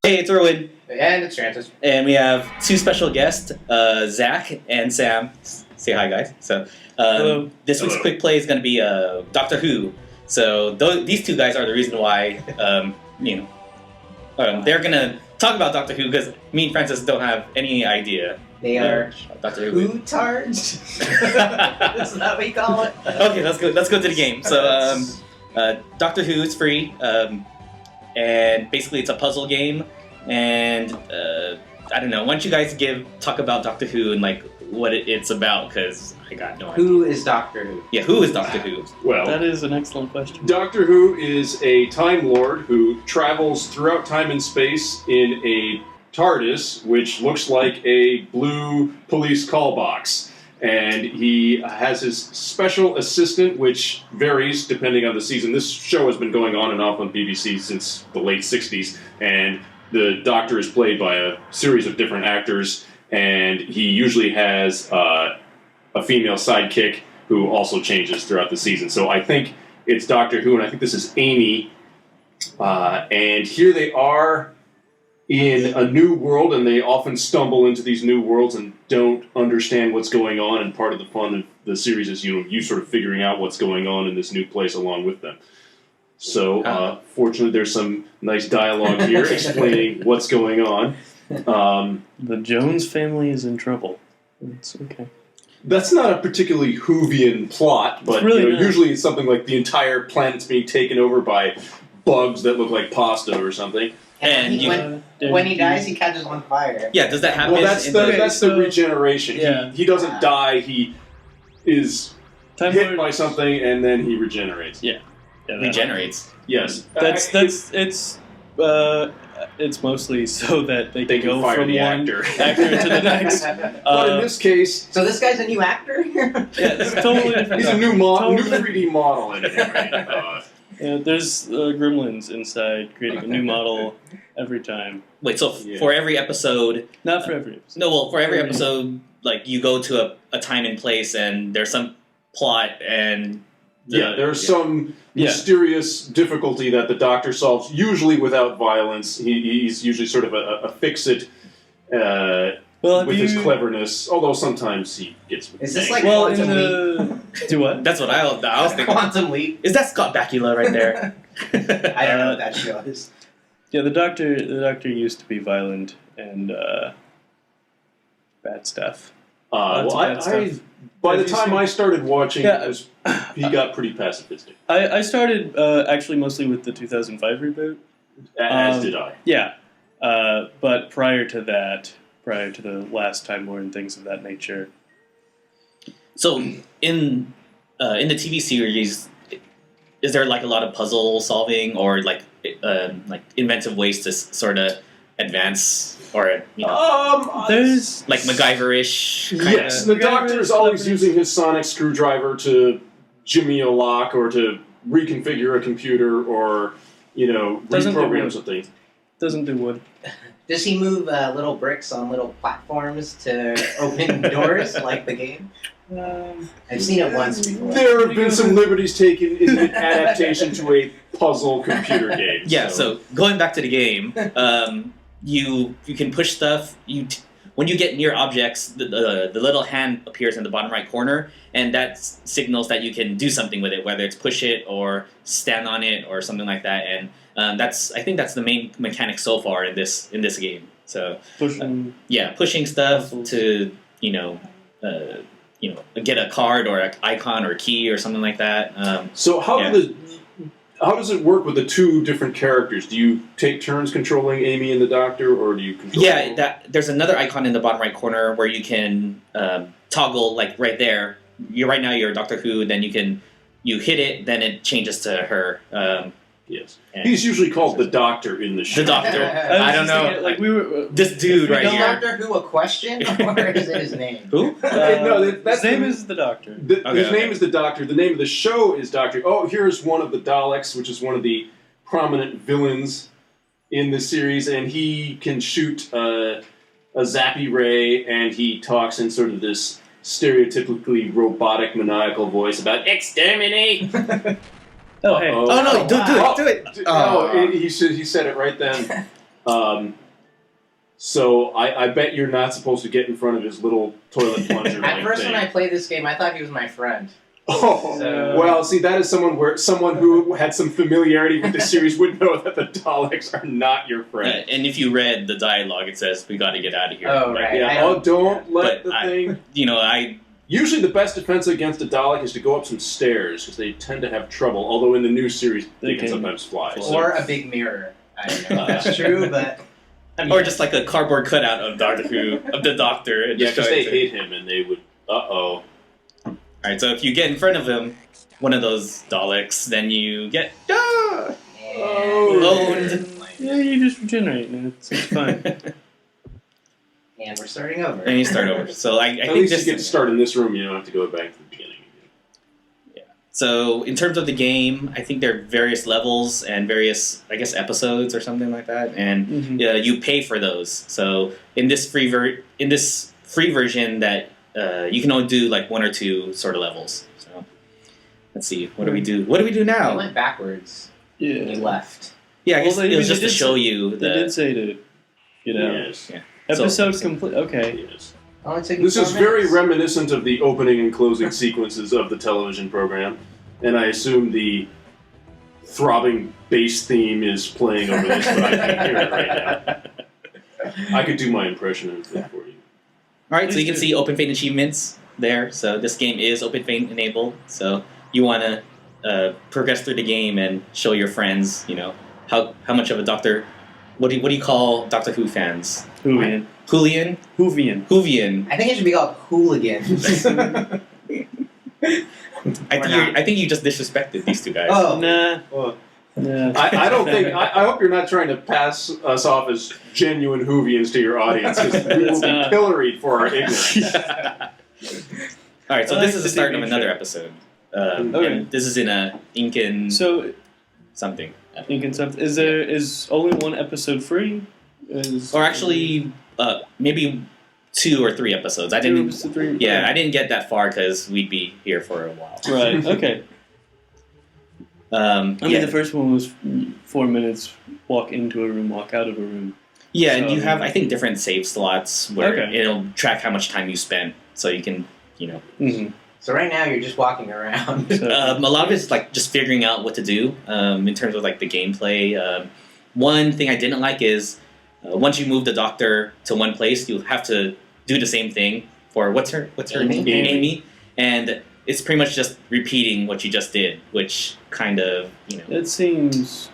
Hey, it's Erwin. And it's Francis. And we have two special guests, Zac and Sam. Say hi, guys. So, this week's Quick Play is going to be Doctor Who. So, these two guys are the reason why, they're going to talk about Doctor Who because me and Francis don't have any idea. They are Doctor Who tards. Is that what you call it? Okay, let's go to the game. So, Doctor Who is free, and basically it's a puzzle game. And I don't know. Why don't you guys talk about Doctor Who and like what it's about? Because I got no idea. Who is Doctor Who? Yeah, who is Doctor Who? Well, that is an excellent question. Doctor Who is a Time Lord who travels throughout time and space in a TARDIS, which looks like a blue police call box. And he has his special assistant, which varies depending on the season. This show has been going on and off on BBC since the late 60s, and the Doctor is played by a series of different actors, and he usually has a female sidekick who also changes throughout the season. So I think it's Doctor Who, and I think this is Amy. And here they are in a new world, and they often stumble into these new worlds and don't understand what's going on, and part of the fun of the series is you sort of figuring out what's going on in this new place along with them. So, fortunately, there's some nice dialogue here explaining what's going on. The Jones family is in trouble. It's okay. That's not a particularly Whovian plot, but really usually it's something like the entire planet's being taken over by bugs that look like pasta or something. And when he dies, he catches on fire. Yeah, does that happen? Well, that's the regeneration. Yeah. He doesn't die. He is hit Lord by something, and then he regenerates. Yeah, regenerates. Yes. It's mostly so that they They can can go fire from the one actor. to the next. But in this case, So this guy's a new actor? Yeah, it's totally different. he's a new 3D model in here. Right? Yeah, there's gremlins inside creating a new model every time. Wait, so for every episode... Not for every episode. No, well, for every episode, like, you go to a time and place, and there's some plot, and... There's some mysterious difficulty that the Doctor solves, usually without violence. He's usually sort of a fix-it with his cleverness, although sometimes he gets... Is this like Quantum Leap? Do what? That's what I was thinking. Quantum Leap? Is that Scott Bakula right there? I don't know what that show is. Yeah, the Doctor used to be violent and bad stuff. By the time I started watching, he got pretty pacifistic. I started actually mostly with the 2005 reboot. As did I. Yeah, but prior to the last Time Lord and things of that nature. So, in the TV series, is there like a lot of puzzle solving or like inventive ways to sort of advance or there's like MacGyver-ish? Yes, the Doctor is always using his sonic screwdriver to jimmy a lock or to reconfigure a computer or reprogram something. Doesn't do wood. Does he move little bricks on little platforms to open doors like the game? I've seen it once before. There have been some liberties taken in the adaptation to a puzzle computer game. Yeah, so going back to the game, you can push stuff. When you get near objects, the little hand appears in the bottom right corner, and that signals that you can do something with it, whether it's push it or stand on it or something like that. And I think that's the main mechanic so far in this game. So pushing stuff puzzles. to get a card or an icon or a key or something like that. So how does it work with the two different characters? Do you take turns controlling Amy and the Doctor, or do you control... Yeah, there's another icon in the bottom right corner where you can toggle, like right there. Right now you're Doctor Who, then you hit it, then it changes to her. Yes. He's usually called the Doctor in the show. The Doctor. I don't know. This dude right Is here. Doctor Who a question, or is it his name? Who? His name is the Doctor. His name is the Doctor. The name of the show is Doctor... Oh, here's one of the Daleks, which is one of the prominent villains in the series, and he can shoot a zappy ray, and he talks in sort of this stereotypically robotic, maniacal voice about exterminate! Oh, hey. Oh, no, do it. He said it right then. So I bet you're not supposed to get in front of his little toilet plunger. At first, when I played this game, I thought he was my friend. Oh, So- well, see, that is someone who had some familiarity with the series would know that the Daleks are not your friend. And if you read the dialogue, it says, we got to get out of here. Oh, But, right. Yeah. I Oh, don't- don't let But the thing. You know, I Usually, the best defense against a Dalek is to go up some stairs because they tend to have trouble. Although in the new series, they can sometimes fly. So. Or a big mirror. I don't know if that's true, but... or just like a cardboard cutout of Doctor Who, of the Doctor. And Yeah, just because show they it to- hate him and they would. Uh-oh. Alright, so if you get in front of him, one of those Daleks, then you get Oh. owned. Yeah, you just regenerate, and it's fine. And we're starting over. And you start over. So I At think least this, you get to start in this room. You don't have to go back to the beginning again. So in terms of the game, I think there are various levels and various, I guess, episodes or something like that, and you pay for those. So in this free version, that you can only do like 1 or 2 sort of levels. So let's see, what do we do? What do we do You now? went backwards. And you Yeah. left. Yeah, I guess Well, it was they just to did show say- you They the. did say to, Yes. Yeah. episode complete. Okay. Yes. Only took you This 4 is very minutes. reminiscent of the opening and closing sequences of the television program, and I assume the throbbing bass theme is playing over this, but I can't hear it right now. I could do my impression of it for you. All right, so you Please can do. see Openfeint achievements there. So this game is Openfeint enabled. So you want to progress through the game and show your friends, you know, how much of a Doctor. What do you call Doctor Who fans? Hoovian. Hoolian? Whovian. I think it should be called hooligans. I think you just disrespected these two guys. Oh. Nah. Well, Nah. I don't think. I hope you're not trying to pass us off as genuine Whovians to your audience, because we will be pilloried for our ignorance. All right, so I this like is the the start of TV another show. episode. Okay. And this is in a Incan So, something. thinking something. Is only one episode free? Or actually, maybe 2 or 3 episodes. I didn't. Yeah, I didn't get that far because we'd be here for a while. Right. Okay. I mean, yeah. the first one was 4 minutes. Walk into a room, walk out of a room. Yeah, and So- you have, I think, different save slots where Okay. it'll track how much time you spent, so you can, you know. Mm-hmm. So right now you're just walking around. So, A lot of it's like just figuring out what to do in terms of like the gameplay. One thing I didn't like is once you move the Doctor to one place, you have to do the same thing for what's her Amy. name? Amy, and it's pretty much just repeating what you just did, which kind of, you know. it seems.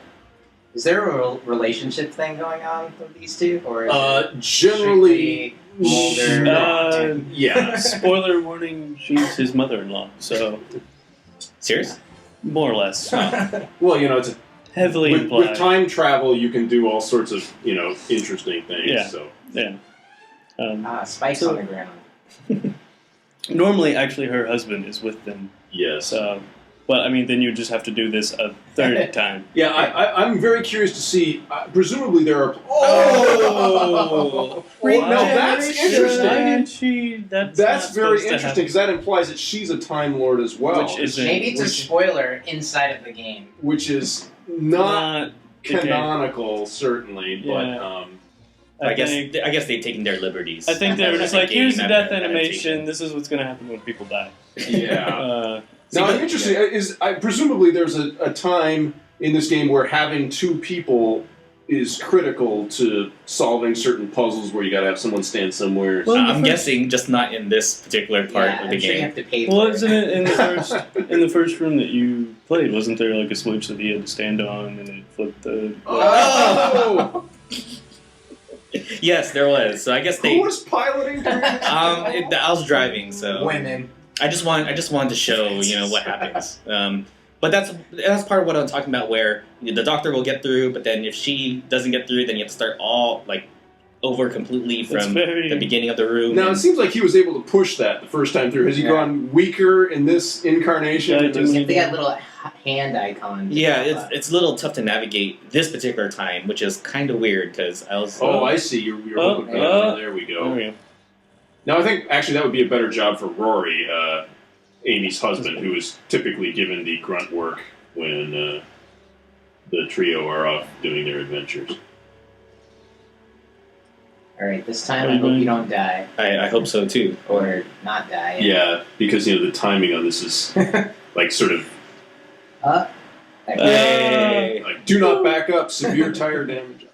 Is there a relationship thing going on with these two? Or is it Generally, strictly Mulder? yeah. Spoiler warning: she's his mother-in-law. So Serious? more or less, Well, you know, it's heavily with implied. time travel, you can do all sorts of, you know, interesting things. Yeah. So Yeah. Spikes So- on the ground. Normally, actually, her husband is with them. yes. So, well, I mean, then you just have to do this a third time. Yeah, I'm very curious to see. Presumably, there are. Oh! Wait, no, that's interesting. That's That's not very supposed to interesting because that implies that she's a Time Lord as well, Which is- Maybe it's a which- spoiler inside of the game. which is happen. not okay. canonical, certainly. Yeah. But I guess think, they've taken their liberties. I think they were just As a like, here's game the death adaptation. animation. This is what's going to happen when people die. yeah. See, Now, but- I'm interested. Presumably there's a time in this game where having 2 people is critical to solving certain puzzles where you got to have someone stand somewhere. Well, I'm the first- guessing just not in this particular part Yeah, of the I'm sure you game. have to pay Well, for isn't it. it in the first room that you played? Wasn't there like a switch that you had to stand on and it flipped the? Oh! Yes, there was. So I guess Who they. was piloting during this? I was driving, so Women. I just wanted to show what happens. But that's part of what I'm talking about, where the Doctor will get through, but then if she doesn't get through, then you have to start all like over completely It's from very- the beginning of the room. Now, it seems like he was able to push that the first time through. Has he Yeah. gone weaker in this incarnation? Yeah, In this- If they got little hand icons. Yeah, it's a little tough to navigate this particular time, which is kind of weird because I was. Oh, I see. You're Oh, hooking oh. There we There go. we go. Now, I think actually that would be a better job for Rory, Amy's husband, who is typically given the grunt work when the trio are off doing their adventures. Alright, this time I hope you don't die. I hope so too. Or not die. Yeah, because the timing on this is like sort of Hey. like do not back up, severe tire damage.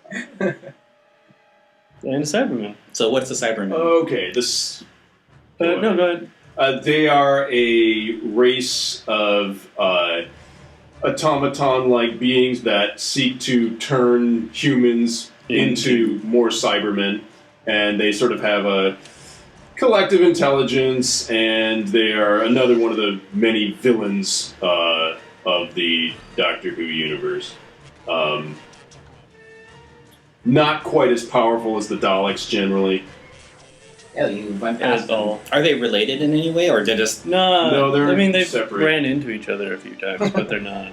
And Cybermen. So what's the Cyberman? Okay, this. No, go ahead. They are a race of automaton-like beings that seek to turn humans into more Cybermen, and they sort of have a collective intelligence, and they are another one of the many villains of the Doctor Who universe. Not quite as powerful as the Daleks generally. Oh, you went past At all. Are they related in any way, or they're just... No, they're I mean, they've separate. ran into each other a few times, but they're not.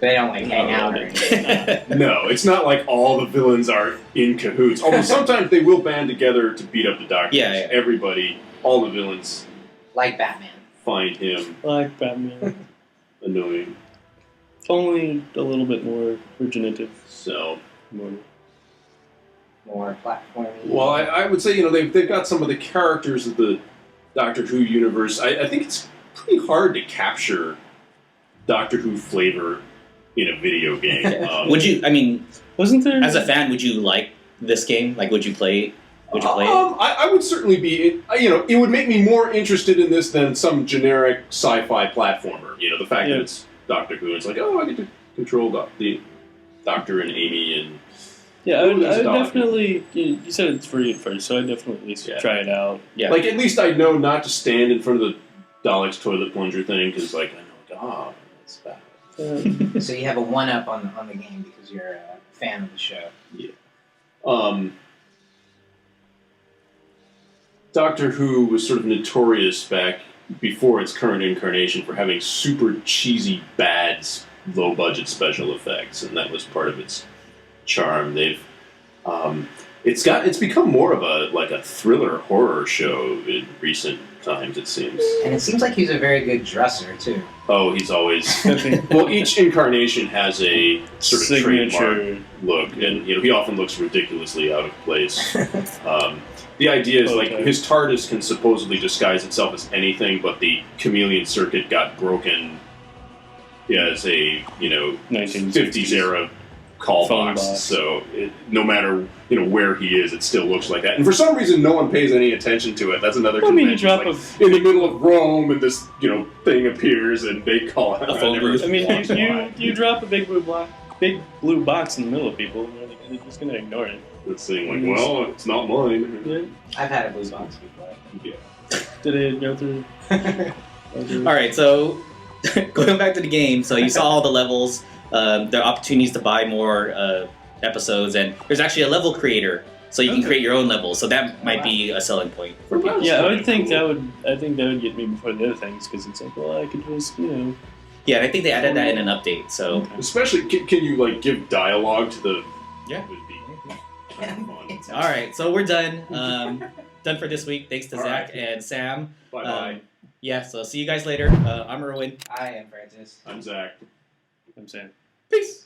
They don't like hang out or anything. No, it's not like all the villains are in cahoots. Although sometimes they will band together to beat up the Doctor. Yeah. Everybody, all the villains Like Batman. find him Like Batman. annoying. Only a little bit more originative. So, More platforming. well, I would say they've got some of the characters of the Doctor Who universe. I think it's pretty hard to capture Doctor Who flavor in a video game. Would you, I mean, Wasn't there... as a fan, would you like this game? Like, would you play it? Would you play it? I would certainly be. It would make me more interested in this than some generic sci-fi platformer. The fact that it's Doctor Who, it's like, oh, I get to control the Doctor and Amy and. Yeah, I Ooh, would there's a dog. definitely... You said it's free at first, so I'd definitely at least try it out. Yeah. Like, at least I know not to stand in front of the Daleks toilet plunger thing, because, like, I know, that's bad. So you have a one-up on the game because you're a fan of the show. Doctor Who was sort of notorious back before its current incarnation for having super cheesy, bad, low-budget special effects, and that was part of its charm. It's become more of a thriller horror show in recent times, it seems. And it seems like he's a very good dresser, too. Oh, he's always... Well, each incarnation has a sort of Signature trademark look, and he often looks ridiculously out of place. The idea is, like, his TARDIS can supposedly disguise itself as anything, but the chameleon circuit got broken as a, 50s era call Phone box. box. So no matter, where he is, it still looks like that. And for some reason, no one pays any attention to it. That's another I mean, you convention. drop Like, in the middle of Rome, and this, thing appears, and they call it. A phone booth. I mean, you drop a big blue box in the middle of people, and they're just going to ignore it. This thing, like, well, it's not mine. Yeah. I've had a blue box before. Yeah. Did it go through? All right, so going back to the game, so you saw all the levels, the opportunities to buy more episodes, and there's actually a level creator, so you can create your own levels. So that might be a selling point for people. Yeah, I think that would get me before the other things, because it's like, well, I could just, Yeah, and I think they added that in an update. So Especially, can you, like, give dialogue to the... Yeah. Would be kind of fun. all right, so we're done. Done for this week. Thanks to All Zac right. and Sam. Bye-bye. Yeah, so see you guys later. I'm Erwin. I am Francis. I'm Zach. I'm saying. Peace.